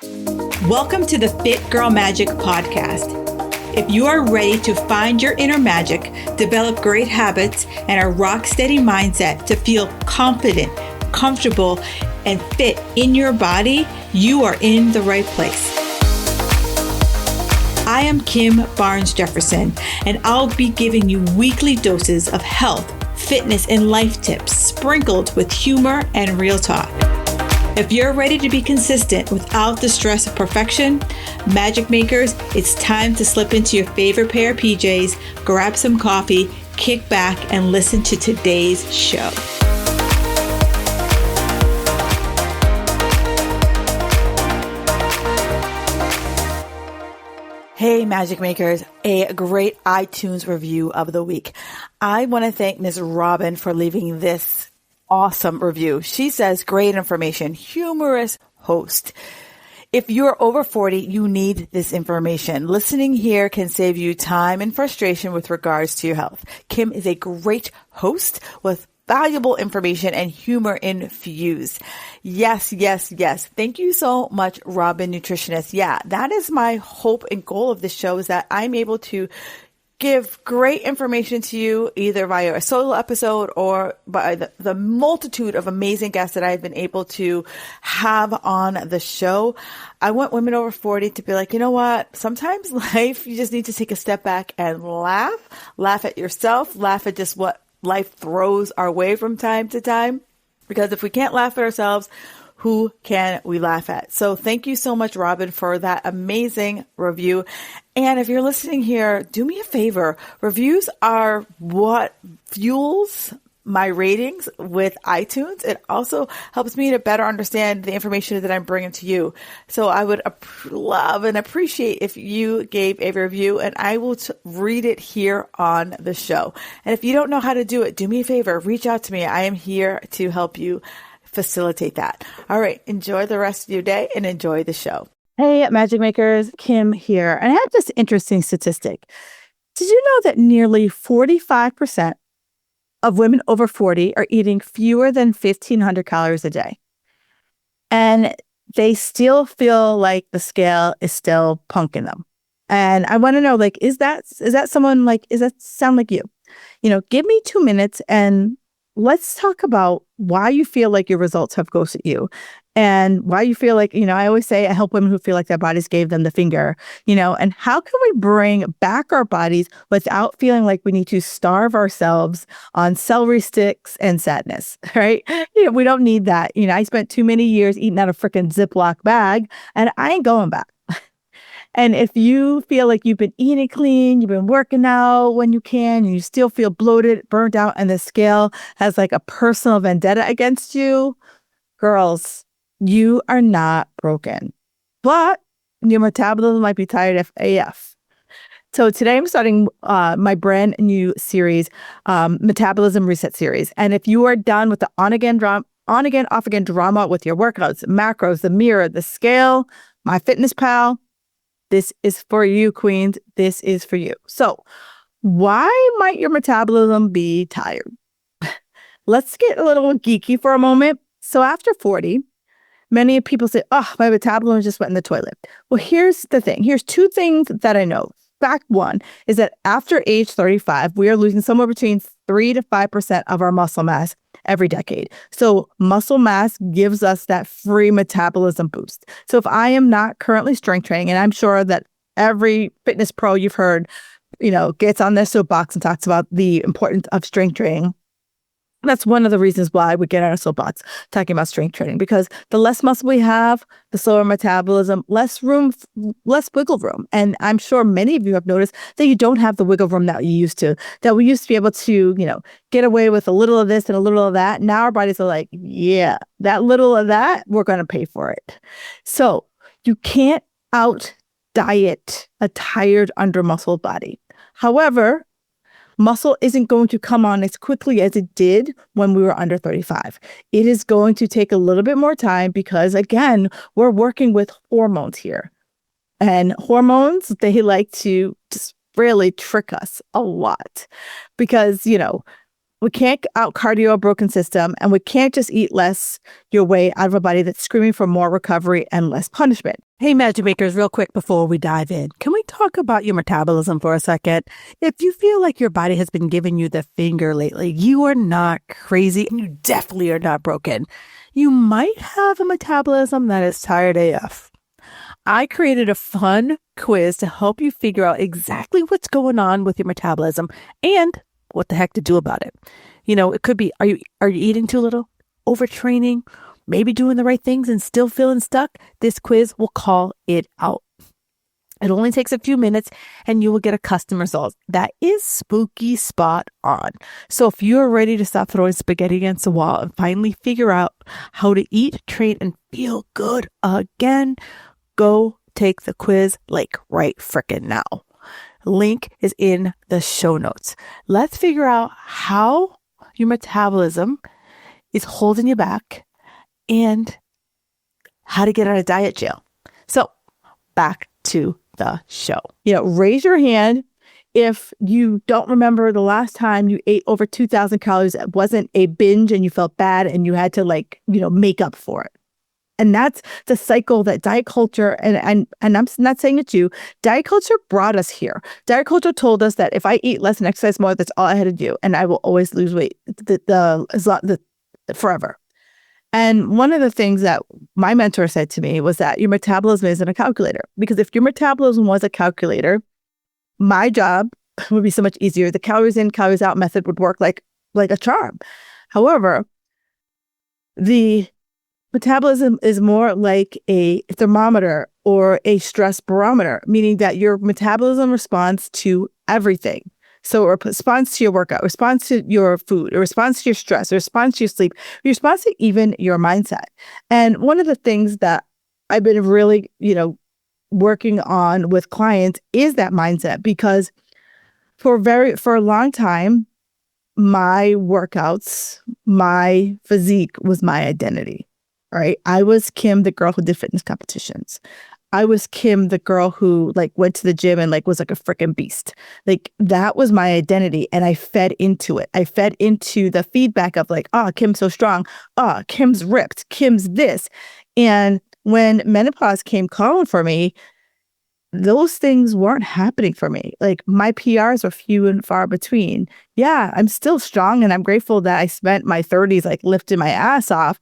Welcome to the Fit Girl Magic podcast. If you are ready to find your inner magic, develop great habits, and a rock steady mindset to feel confident, comfortable, and fit in your body, you are in the right place. I am Kim Barnes Jefferson, and I'll be giving you weekly doses of health, fitness, and life tips sprinkled with humor and real talk. If you're ready to be consistent without the stress of perfection, magic makers, it's time to slip into your favorite pair of PJs, grab some coffee, kick back, and listen to today's show. Hey, Magic Makers, a great iTunes review of the week. I want to thank Ms. Robin for leaving this awesome review. She says, great information, humorous host. If you're over 40, you need this information. Listening here can save you time and frustration with regards to your health. Kim is a great host with valuable information and humor infused. Yes, yes, yes. Thank you so much, Robin Nutritionist. Yeah, that is my hope and goal of this show, is that I'm able to give great information to you either via a solo episode or by the multitude of amazing guests that I've been able to have on the show. I want women over 40 to be like, you know what? Sometimes life, you just need to take a step back and laugh at yourself, laugh at just what life throws our way from time to time. Because if we can't laugh at ourselves, who can we laugh at? So thank you so much, Robin, for that amazing review. And if you're listening here, do me a favor. Reviews are what fuels my ratings with iTunes. It also helps me to better understand the information that I'm bringing to you. So I would love and appreciate if you gave a review, and I will read it here on the show. And if you don't know how to do it, do me a favor, reach out to me. I am here to help you facilitate that. All right. Enjoy the rest of your day and enjoy the show. Hey, Magic Makers, Kim here. And I have this interesting statistic. Did you know that nearly 45% of women over 40 are eating fewer than 1,500 calories a day? And they still feel like the scale is still punking them. And I want to know, like, is that someone like, does that sound like you? You know, give me 2 minutes and let's talk about why you feel like your results have ghosted you and why you feel like, I always say I help women who feel like their bodies gave them the finger, and how can we bring back our bodies without feeling like we need to starve ourselves on celery sticks and sadness, right? We don't need that. I spent too many years eating out of freaking Ziploc bag and I ain't going back. And if you feel like you've been eating clean, you've been working out when you can, and you still feel bloated, burnt out, and the scale has like a personal vendetta against you, girls, you are not broken. But your metabolism might be tired of AF. So today I'm starting my brand new series, Metabolism Reset Series. And if you are done with the on-again, off-again drama with your workouts, macros, the mirror, the scale, MyFitnessPal, this is for you, queens. This is for you. So why might your metabolism be tired? Let's get a little geeky for a moment. So after 40, many people say, oh, my metabolism just went in the toilet. Well, here's the thing. Here's two things that I know. Fact one is that after age 35, we are losing somewhere between 3 to 5% of our muscle mass every decade. So muscle mass gives us that free metabolism boost. So if I am not currently strength training, and I'm sure that every fitness pro you've heard, gets on their soapbox and talks about the importance of strength training. That's one of the reasons why we get on our soapbox talking about strength training, because the less muscle we have, the slower metabolism, less wiggle room. And I'm sure many of you have noticed that you don't have the wiggle room that you used to, that we used to be able to, get away with a little of this and a little of that. Now our bodies are like, yeah, that little of that, we're going to pay for it. So you can't out diet a tired, under-muscled body. However, muscle isn't going to come on as quickly as it did when we were under 35. It is going to take a little bit more time because, again, we're working with hormones here. And hormones, they like to just really trick us a lot because, We can't out cardio a broken system, and we can't just eat less your way out of a body that's screaming for more recovery and less punishment. Hey, Magic Makers, real quick before we dive in, can we talk about your metabolism for a second? If you feel like your body has been giving you the finger lately, you are not crazy, and you definitely are not broken. You might have a metabolism that is tired AF. I created a fun quiz to help you figure out exactly what's going on with your metabolism and what the heck to do about it. It could be, are you eating too little, overtraining, maybe doing the right things and still feeling stuck? This quiz will call it out. It only takes a few minutes and you will get a custom result that is spooky spot on. So if you're ready to stop throwing spaghetti against the wall and finally figure out how to eat, train, and feel good again, go take the quiz like right frickin' now. Link is in the show notes. Let's figure out how your metabolism is holding you back and how to get out of diet jail. So back to the show. Raise your hand if you don't remember the last time you ate over 2,000 calories. It wasn't a binge and you felt bad and you had to make up for it. And that's the cycle that diet culture, and I'm not saying it's you, diet culture brought us here. Diet culture told us that if I eat less and exercise more, that's all I had to do. And I will always lose weight forever. And one of the things that my mentor said to me was that your metabolism isn't a calculator. Because if your metabolism was a calculator, my job would be so much easier. The calories in, calories out method would work like a charm. However, the metabolism is more like a thermometer or a stress barometer, meaning that your metabolism responds to everything. So it responds to your workout, responds to your food, it responds to your stress, it responds to your sleep, it responds to even your mindset. And one of the things that I've been really, working on with clients is that mindset, because for a long time, my workouts, my physique was my identity. Right. I was Kim, the girl who did fitness competitions. I was Kim, the girl who went to the gym and was like a freaking beast. That was my identity. And I fed into it. I fed into the feedback of Kim's so strong. Kim's ripped. Kim's this. And when menopause came calling for me, those things weren't happening for me. My PRs were few and far between. Yeah, I'm still strong and I'm grateful that I spent my 30s lifting my ass off,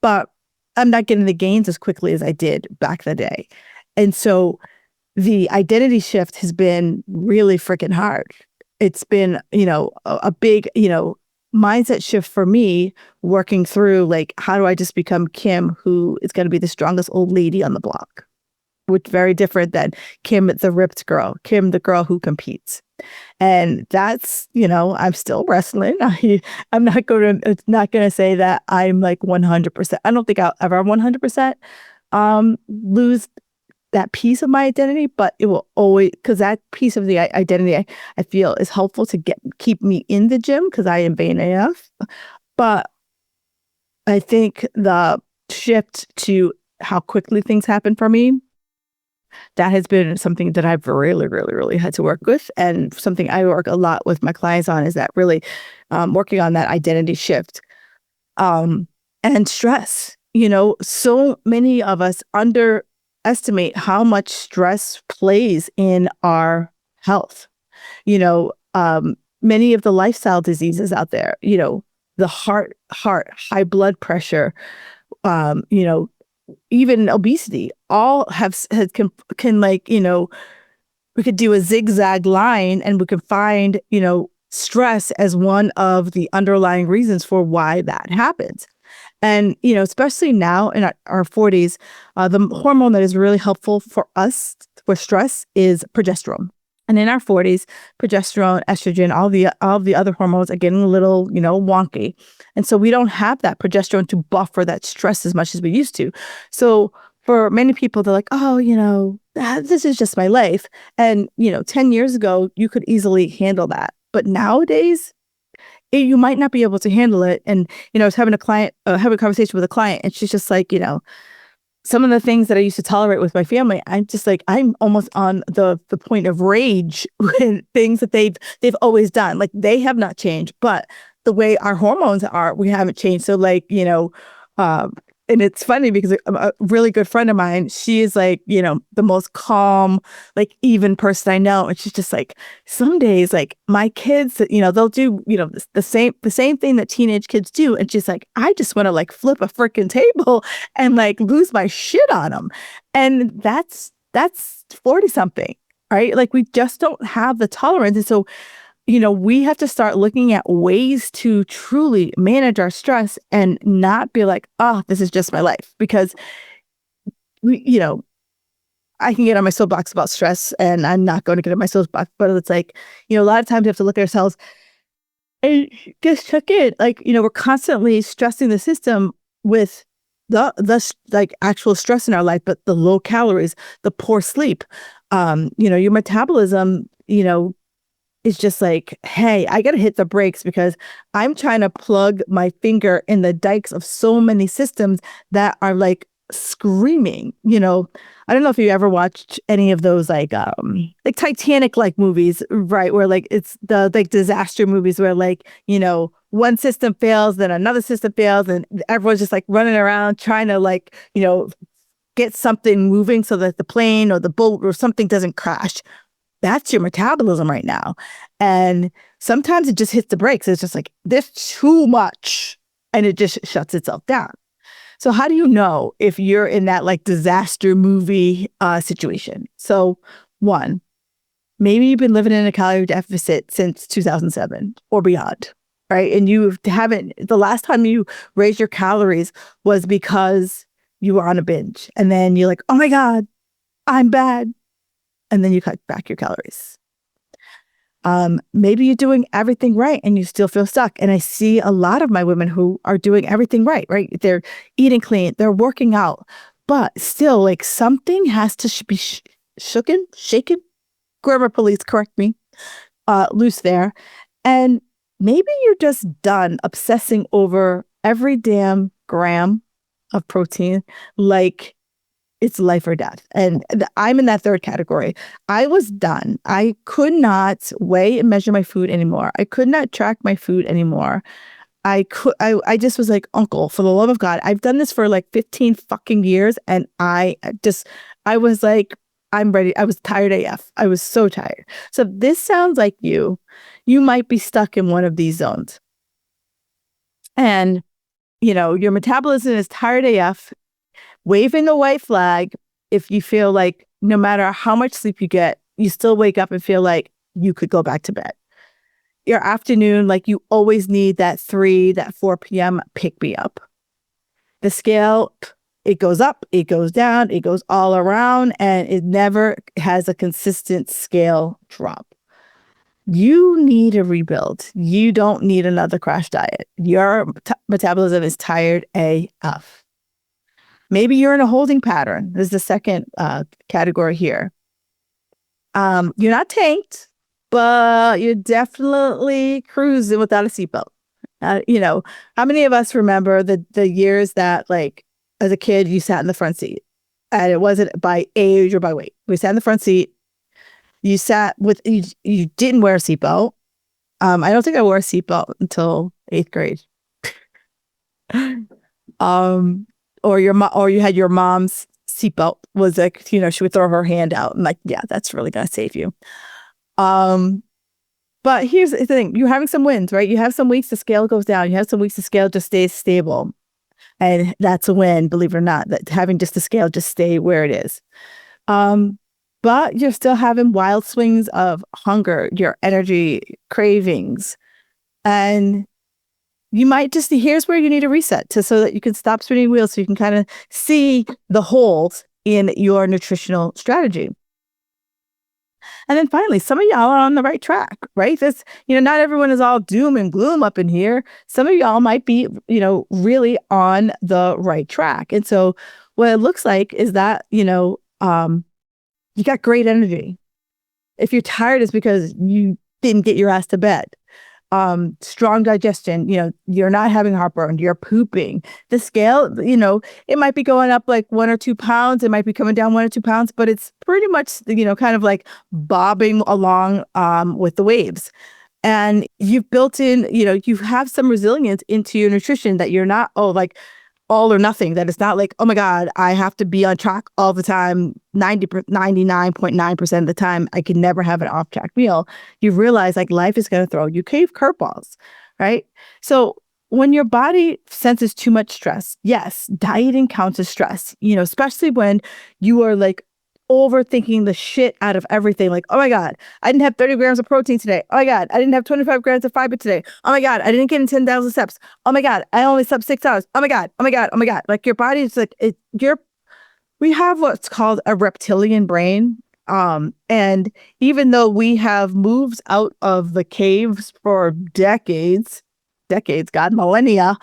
but I'm not getting the gains as quickly as I did back in the day. And so the identity shift has been really freaking hard. It's been, a big, mindset shift for me, working through how do I just become Kim, who is going to be the strongest old lady on the block, which is very different than Kim, the ripped girl, Kim, the girl who competes. And that's, I'm still wrestling. I'm not going to say that I'm 100%. I don't think I'll ever 100% lose that piece of my identity, but it will always, because that piece of the identity I feel is helpful to keep me in the gym because I am vain AF. But I think the shift to how quickly things happen for me, that has been something that I've really, really, really had to work with. And something I work a lot with my clients on is that really working on that identity shift and stress. So many of us underestimate how much stress plays in our health. Many of the lifestyle diseases out there, the heart, high blood pressure, even obesity, all can we could do a zigzag line and we can find, stress as one of the underlying reasons for why that happens. And, especially now in our 40s, the hormone that is really helpful for us for stress is progesterone. And in our 40s, progesterone, estrogen, all the other hormones are getting a little, wonky. And so we don't have that progesterone to buffer that stress as much as we used to. So for many people, they're like, oh, this is just my life. And, 10 years ago, you could easily handle that. But nowadays, you might not be able to handle it. And, I was having a conversation with a client, and she's just like, some of the things that I used to tolerate with my family, I'm just I'm almost on the point of rage with things that they've always done. They have not changed, but the way our hormones are, we haven't changed. So like, um, and it's funny because a really good friend of mine, she is like, the most calm, like even person I know. And she's just like, some days, like my kids, they'll do, the same thing that teenage kids do. And she's like, I just want to like flip a freaking table and like lose my shit on them. And that's 40 something, right? Like we just don't have the tolerance. And so we have to start looking at ways to truly manage our stress and not be like, oh, this is just my life. Because I can get on my soapbox about stress and I'm not going to get on my soapbox, but it's like, a lot of times we have to look at ourselves and just check in. Like, we're constantly stressing the system with the like actual stress in our life, but the low calories, the poor sleep, your metabolism, is just like, hey, I got to hit the brakes because I'm trying to plug my finger in the dikes of so many systems that are like screaming. I don't know if you ever watched any of those like Titanic like movies, right? Where like it's the like disaster movies where like, one system fails, then another system fails, and everyone's just like running around trying to like, get something moving so that the plane or the boat or something doesn't crash. That's your metabolism right now. And sometimes it just hits the brakes. It's just like, this too much. And it just shuts itself down. So how do you know if you're in that like disaster movie situation? So one, maybe you've been living in a calorie deficit since 2007 or beyond, right? And you haven't, the last time you raised your calories was because you were on a binge. And then you're like, oh my God, I'm bad. And then you cut back your calories. Maybe you're doing everything right and you still feel stuck. And I see a lot of my women who are doing everything right? They're eating clean, they're working out, but still like something has to be shaken, grammar police, correct me, loose there. And maybe you're just done obsessing over every damn gram of protein, like it's life or death. And I'm in that third category. I was done. I could not weigh and measure my food anymore. I could not track my food anymore. I just was like, uncle, for the love of God, I've done this for like 15 fucking years. And I was like, I'm ready. I was tired AF. I was so tired. So if this sounds like you might be stuck in one of these zones. And, your metabolism is tired AF. Waving the white flag if you feel like no matter how much sleep you get, you still wake up and feel like you could go back to bed. Your afternoon, like you always need that 4 p.m. pick me up. The scale, it goes up, it goes down, it goes all around, and it never has a consistent scale drop. You need a rebuild. You don't need another crash diet. Your metabolism is tired AF. Maybe you're in a holding pattern. This is the second category here. You're not tanked, but you're definitely cruising without a seatbelt. How many of us remember the years that, like, as a kid, you sat in the front seat, and it wasn't by age or by weight. We sat in the front seat. You sat with you didn't wear a seatbelt. I don't think I wore a seatbelt until 8th grade. Or you had your mom's seatbelt was like, she would throw her hand out and like, yeah, that's really going to save you. But here's the thing. You're having some wins, right? You have some weeks the scale goes down. You have some weeks the scale just stays stable. And that's a win, believe it or not, that having just the scale just stay where it is. But you're still having wild swings of hunger, your energy, cravings. And you might just, here's where you need a reset so that you can stop spinning wheels so you can kind of see the holes in your nutritional strategy. And then finally, some of y'all are on the right track, right? This, not everyone is all doom and gloom up in here. Some of y'all might be, really on the right track. And so what it looks like is that, you got great energy. If you're tired, it's because you didn't get your ass to bed. Strong digestion, you're not having heartburn, you're pooping. The scale, it might be going up like 1 or 2 pounds. It might be coming down 1 or 2 pounds, but it's pretty much, kind of like bobbing along, with the waves. And you've built in, you have some resilience into your nutrition that you're not, like all or nothing, that it's not like, oh my God, I have to be on track all the time, 99.9% of the time. I can never have an off track meal. You realize like life is going to throw you curveballs, right? So when your body senses too much stress, yes, dieting counts as stress, especially when you are like overthinking the shit out of everything. Like, oh my God, I didn't have 30 grams of protein today. Oh my God, I didn't have 25 grams of fiber today. Oh my God, I didn't get in 10,000 steps. Oh my God, I only slept 6 hours. Oh my God, oh my God, oh my God. Like your body is like, we have what's called a reptilian brain. And even though we have moved out of the caves for decades, God, millennia,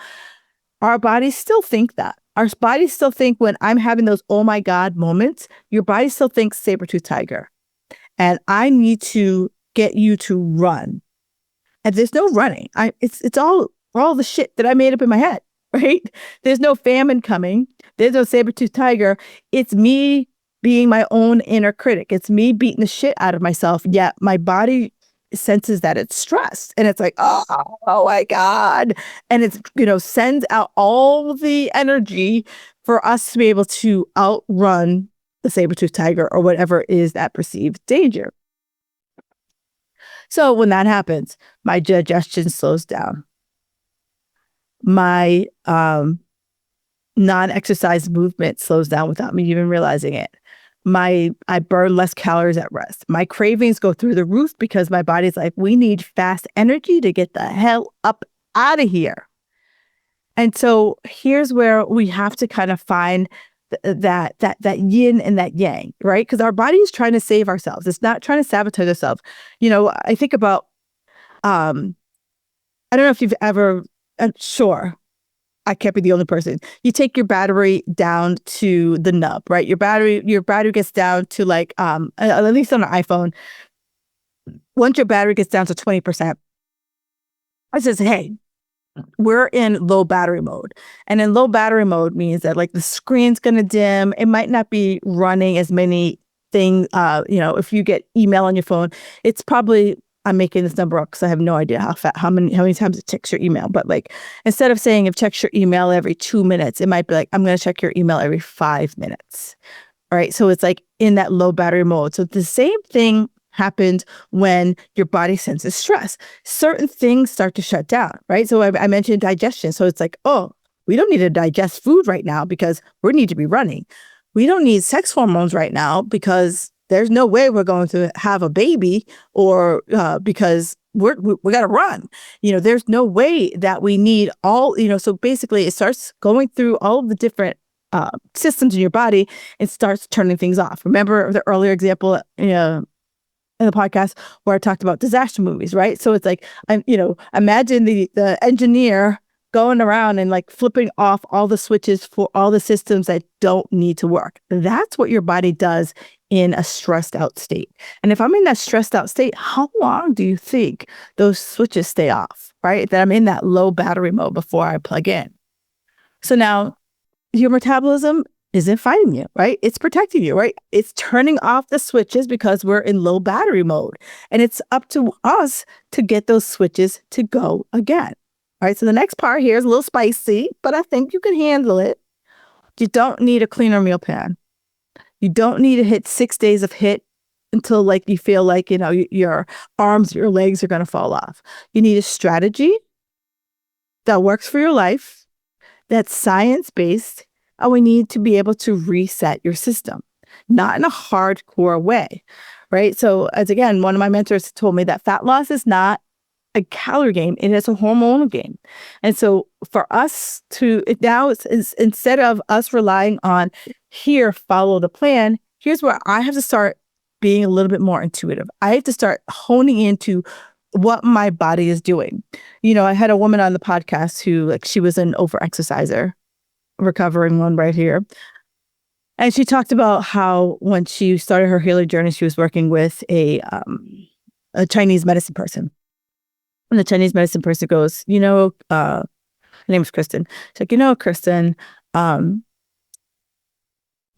our bodies still think that. Our bodies still think when I'm having those oh my God moments, your body still thinks saber-tooth tiger. And I need to get you to run. And there's no running. It's all the shit that I made up in my head, right? There's no famine coming. There's no saber-tooth tiger. It's me being my own inner critic. It's me beating the shit out of myself. Yet my body senses that it's stressed, and it's like, oh my God. And it's, sends out all the energy for us to be able to outrun the saber-tooth tiger or whatever is that perceived danger. So when that happens, my digestion slows down. My non-exercise movement slows down without me even realizing it. I burn less calories at rest. My cravings go through the roof because my body's like, we need fast energy to get the hell up out of here. And so here's where we have to kind of find that yin and that yang, right? Because our body is trying to save ourselves. It's not trying to sabotage ourselves. I think about, I don't know if you've ever, sure, I can't be the only person. You take your battery down to the nub, right? Your battery gets down to like, at least on an iPhone, once your battery gets down to 20%, I says, hey, we're in low battery mode. And in low battery mode means that like the screen's going to dim. It might not be running as many things. If you get email on your phone, it's probably, I'm making this number up because I have no idea how many times it checks your email. But like, instead of saying it checks your email every 2 minutes, it might be like, I'm going to check your email every 5 minutes. All right. So it's like in that low battery mode. So the same thing happens when your body senses stress. Certain things start to shut down, right? So I mentioned digestion. So it's like, oh, we don't need to digest food right now because we need to be running. We don't need sex hormones right now because there's no way we're going to have a baby, or because we got to run. There's no way that we need all, so basically it starts going through all of the different systems in your body and starts turning things off. Remember the earlier example, in the podcast where I talked about disaster movies, right? So it's like, imagine the engineer going around and like flipping off all the switches for all the systems that don't need to work. That's what your body does in a stressed out state. And if I'm in that stressed out state, how long do you think those switches stay off, right? That I'm in that low battery mode before I plug in. So now your metabolism isn't fighting you, right? It's protecting you, right? It's turning off the switches because we're in low battery mode. And it's up to us to get those switches to go again. All right. So the next part here is a little spicy, but I think you can handle it. You don't need a cleaner meal plan. You don't need to hit 6 days of HIIT until like you feel like, your arms, your legs are going to fall off. You need a strategy that works for your life, that's science-based, and we need to be able to reset your system, not in a hardcore way, right? So as again, one of my mentors told me that fat loss is not a calorie game, it is a hormonal game. And so for us it's instead of us relying on here, follow the plan, here's where I have to start being a little bit more intuitive. I have to start honing into what my body is doing. I had a woman on the podcast who she was an over-exerciser, recovering one right here. And she talked about how when she started her healing journey, she was working with a Chinese medicine person. And the Chinese medicine person goes, her name is Kristen. She's like, Kristen,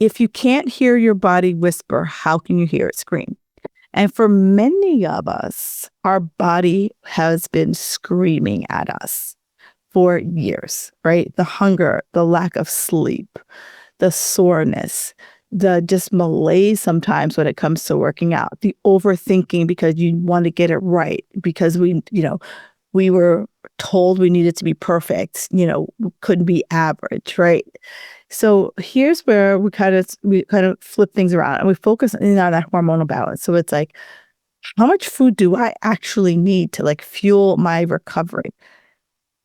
if you can't hear your body whisper, how can you hear it scream? And for many of us, our body has been screaming at us for years, right? The hunger, the lack of sleep, the soreness, the just malaise sometimes when it comes to working out, the overthinking because you want to get it right, because we were told we needed to be perfect, couldn't be average, right? So here's where we kind of flip things around and we focus in on that hormonal balance. So it's like, how much food do I actually need to like fuel my recovery?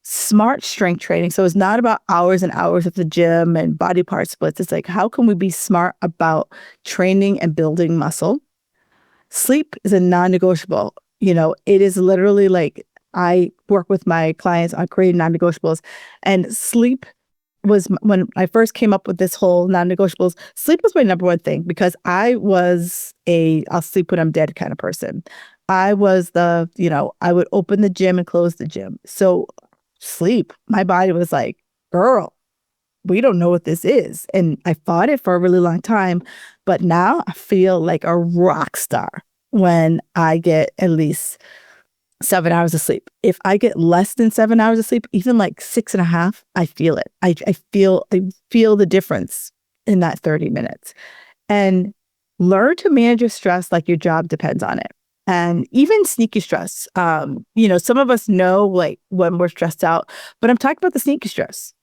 Smart strength training. So it's not about hours and hours at the gym and body part splits. It's like, how can we be smart about training and building muscle? Sleep is a non-negotiable. It is literally like I work with my clients on creating non-negotiables, and sleep was when I first came up with this whole non-negotiables. Sleep was my number one thing because I was I'll sleep when I'm dead kind of person. I was I would open the gym and close the gym. So sleep, my body was like, girl, we don't know what this is. And I fought it for a really long time. But now I feel like a rock star when I get at least 7 hours of sleep. If I get less than 7 hours of sleep, even like 6.5, I feel it. I feel the difference in that 30 minutes. And learn to manage your stress like your job depends on it. And even sneaky stress. Some of us know like when we're stressed out, but I'm talking about the sneaky stress.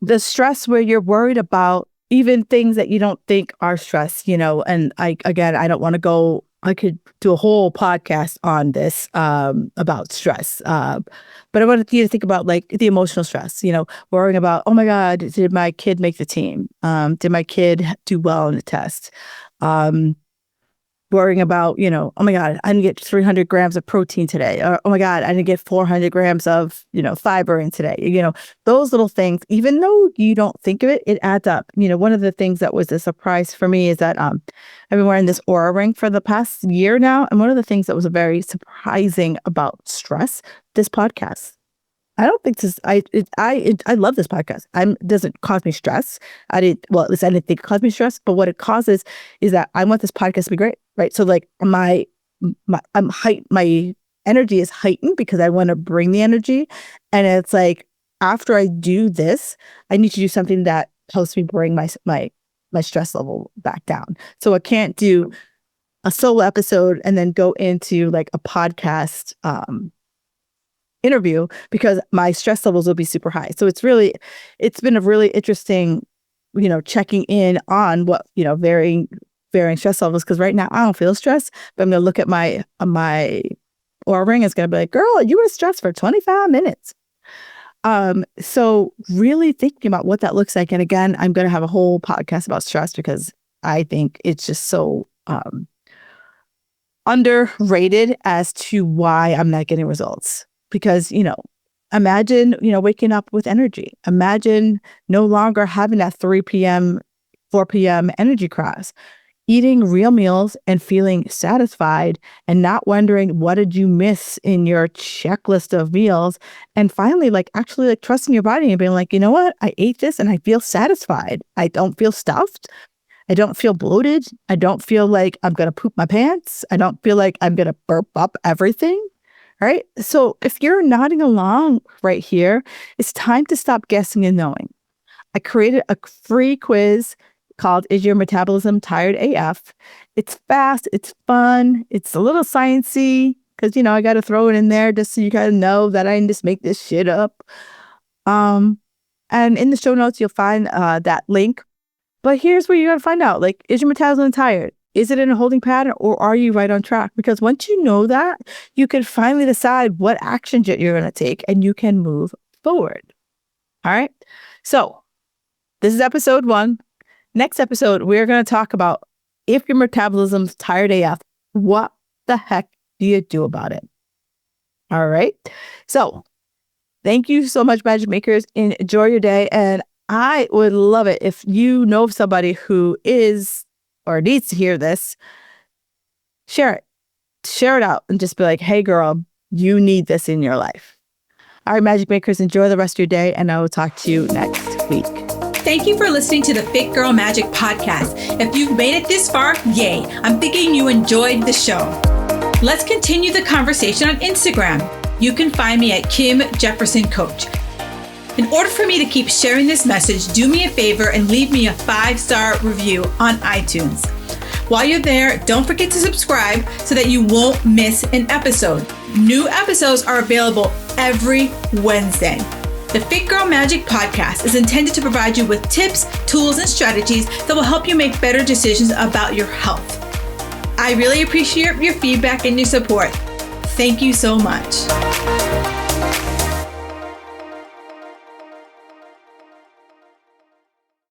The stress where you're worried about even things that you don't think are stress, and I don't want to go, I could do a whole podcast on this about stress. But I wanted you to think about like the emotional stress, worrying about, oh my God, did my kid make the team? Did my kid do well on the test? Worrying about, oh my God, I didn't get 300 grams of protein today. Or, oh my God, I didn't get 400 grams of, fiber in today. Those little things, even though you don't think of it, it adds up. One of the things that was a surprise for me is that I've been wearing this Aura ring for the past year now. And one of the things that was very surprising about stress, this podcast. I don't think this. I love this podcast. It doesn't cause me stress. At least I didn't think it caused me stress. But what it causes is that I want this podcast to be great, right? So like my energy is heightened because I want to bring the energy, and it's like after I do this, I need to do something that helps me bring my stress level back down. So I can't do a solo episode and then go into like a podcast interview because my stress levels will be super high. So it's been a really interesting, checking in on what, varying stress levels. Cause right now I don't feel stressed, but I'm going to look at my Aura ring. It's going to be like, girl, you were stressed for 25 minutes. So really thinking about what that looks like. And again, I'm going to have a whole podcast about stress because I think it's just so, underrated as to why I'm not getting results. Because, imagine, waking up with energy. Imagine no longer having that 3 p.m., 4 p.m. energy crash. Eating real meals and feeling satisfied and not wondering what did you miss in your checklist of meals. And finally, actually trusting your body and being like, you know what? I ate this and I feel satisfied. I don't feel stuffed. I don't feel bloated. I don't feel like I'm going to poop my pants. I don't feel like I'm going to burp up everything. Right? So if you're nodding along right here, it's time to stop guessing and knowing. I created a free quiz called Is Your Metabolism Tired AF? It's fast, it's fun, it's a little sciencey because, I got to throw it in there just so you guys know that I didn't just make this shit up. And in the show notes, you'll find that link. But here's where you got to find out, is your metabolism tired? Is it in a holding pattern or are you right on track? Because once you know that, you can finally decide what actions you're going to take and you can move forward. All right. So this is episode 1. Next episode, we're going to talk about if your metabolism's tired AF, what the heck do you do about it? All right. So thank you so much, Magic Makers. Enjoy your day. And I would love it if you know of somebody who is or needs to hear this, share it out and just be like, hey girl, you need this in your life. All right, Magic Makers, enjoy the rest of your day and I will talk to you next week. Thank you for listening to the Fit Girl Magic podcast. If you've made it this far, yay. I'm thinking you enjoyed the show. Let's continue the conversation on Instagram. You can find me at Kim Jefferson Coach. In order for me to keep sharing this message, do me a favor and leave me a 5-star review on iTunes. While you're there, don't forget to subscribe so that you won't miss an episode. New episodes are available every Wednesday. The Fit Girl Magic podcast is intended to provide you with tips, tools, and strategies that will help you make better decisions about your health. I really appreciate your feedback and your support. Thank you so much.